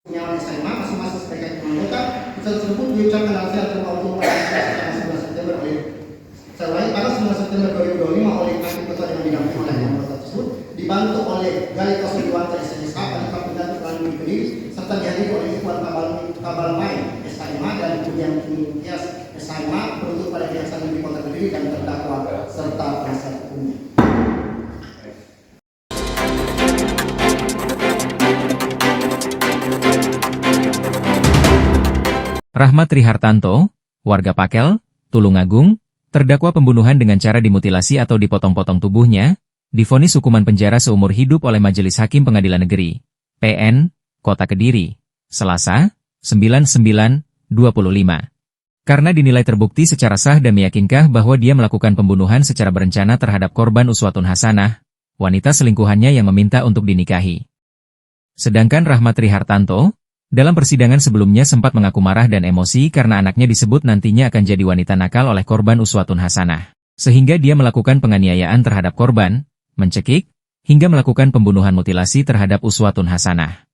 Penyalaan SMA masing-masing sebagai anggota tersebut diucapkan hasil terpaut pada 11 September oleh selain pada 11 September 2025 oleh Hakim Ketua dengan didampingi oleh anggota tersebut dibantu oleh Gali Kosliwan SSK Panitra Pengganti Pelangi Kediri serta dihadiri oleh Ikhwan Kabal Main SMA dan kemudian Tias SMA penuntut pada Kejaksaan Negeri Kota Kediri dan terdakwa serta penasihat hukumnya. Rahmat Trihartanto, warga Pakel, Tulungagung, terdakwa pembunuhan dengan cara dimutilasi atau dipotong-potong tubuhnya, divonis hukuman penjara seumur hidup oleh Majelis Hakim Pengadilan Negeri, PN, Kota Kediri, Selasa, 9/9/25. Karena dinilai terbukti secara sah dan meyakinkan bahwa dia melakukan pembunuhan secara berencana terhadap korban Uswatun Hasanah, wanita selingkuhannya yang meminta untuk dinikahi. Sedangkan Rahmat Trihartanto, dalam persidangan sebelumnya sempat mengaku marah dan emosi karena anaknya disebut nantinya akan jadi wanita nakal oleh korban Uswatun Hasanah. Sehingga dia melakukan penganiayaan terhadap korban, mencekik, hingga melakukan pembunuhan mutilasi terhadap Uswatun Hasanah.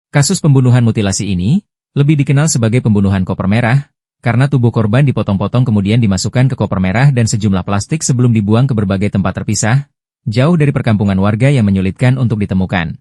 Kasus pembunuhan mutilasi ini lebih dikenal sebagai pembunuhan koper merah, karena tubuh korban dipotong-potong kemudian dimasukkan ke koper merah dan sejumlah plastik sebelum dibuang ke berbagai tempat terpisah, jauh dari perkampungan warga yang menyulitkan untuk ditemukan.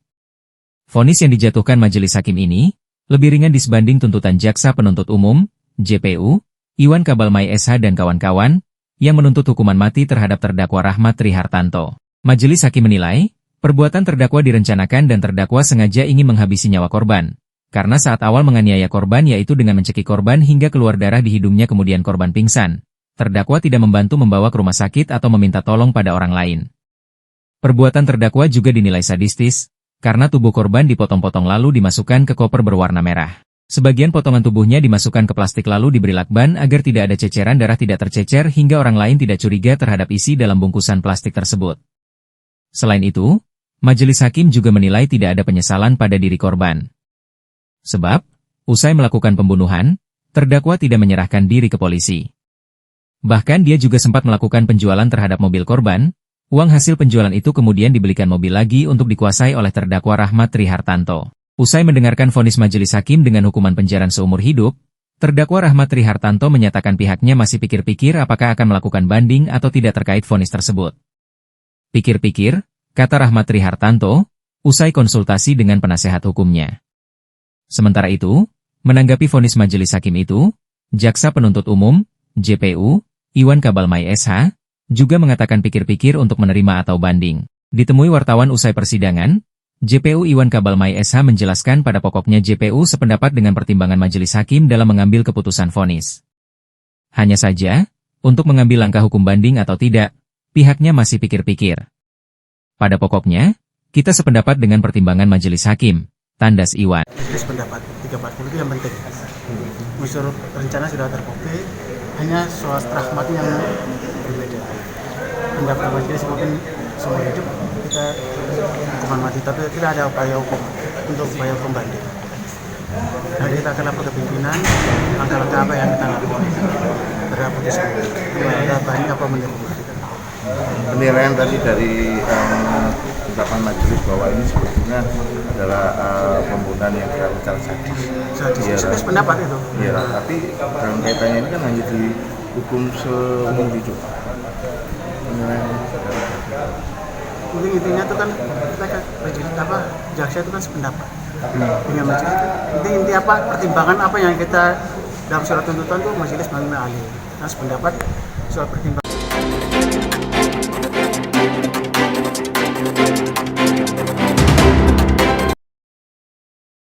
Vonis yang dijatuhkan majelis hakim ini lebih ringan disebanding tuntutan Jaksa Penuntut Umum, JPU, Iwan Kabalmai SH dan kawan-kawan, yang menuntut hukuman mati terhadap terdakwa Rahmat Trihartanto. Majelis hakim menilai, perbuatan terdakwa direncanakan dan terdakwa sengaja ingin menghabisi nyawa korban. Karena saat awal menganiaya korban yaitu dengan mencekik korban hingga keluar darah di hidungnya kemudian korban pingsan. Terdakwa tidak membantu membawa ke rumah sakit atau meminta tolong pada orang lain. Perbuatan terdakwa juga dinilai sadistis, karena tubuh korban dipotong-potong lalu dimasukkan ke koper berwarna merah. Sebagian potongan tubuhnya dimasukkan ke plastik lalu diberi lakban agar tidak ada ceceran darah tidak tercecer hingga orang lain tidak curiga terhadap isi dalam bungkusan plastik tersebut. Selain itu, majelis hakim juga menilai tidak ada penyesalan pada diri korban. Sebab, usai melakukan pembunuhan, terdakwa tidak menyerahkan diri ke polisi. Bahkan dia juga sempat melakukan penjualan terhadap mobil korban. Uang hasil penjualan itu kemudian dibelikan mobil lagi untuk dikuasai oleh terdakwa Rahmat Trihartanto. Usai mendengarkan vonis majelis hakim dengan hukuman penjara seumur hidup, terdakwa Rahmat Trihartanto menyatakan pihaknya masih pikir-pikir apakah akan melakukan banding atau tidak terkait vonis tersebut. Pikir-pikir, kata Rahmat Trihartanto, usai konsultasi dengan penasehat hukumnya. Sementara itu, menanggapi vonis majelis hakim itu, Jaksa Penuntut Umum, JPU, Iwan Kabalmai SH, juga mengatakan pikir-pikir untuk menerima atau banding. Ditemui wartawan usai persidangan, JPU Iwan Kabalmai SH menjelaskan pada pokoknya JPU sependapat dengan pertimbangan majelis hakim dalam mengambil keputusan vonis. Hanya saja, untuk mengambil langkah hukum banding atau tidak, pihaknya masih pikir-pikir. Pada pokoknya, kita sependapat dengan pertimbangan majelis hakim, tandas Iwan. Sependapat 340 itu yang penting. Unsur rencana sudah terbukti, hanya soal rahmat yang berbeda. Pendapat majelis mungkin seumur hidup kita hukuman mati, tapi tidak ada upaya hukum untuk upaya hukum banding. Nanti kita akan lapor ke pimpinan langkah-langkah apa yang kita lakukan terhadap putusan. Ada banding apa menurut penilaian tadi dari ucapan majelis bahwa ini sebetulnya adalah pembunuhan yang secara sadis. Sadis pendapat itu. Iya, tapi dalam kaitannya ini kan hanya dihukum seumur hidup. Mungkin intinya itu kan kita jaksa itu kan sependapat dengan majelis itu. Inti apa pertimbangan apa yang kita dalam surat tuntutan itu majelis mengambil alih. Nah, sependapat soal pertimbangan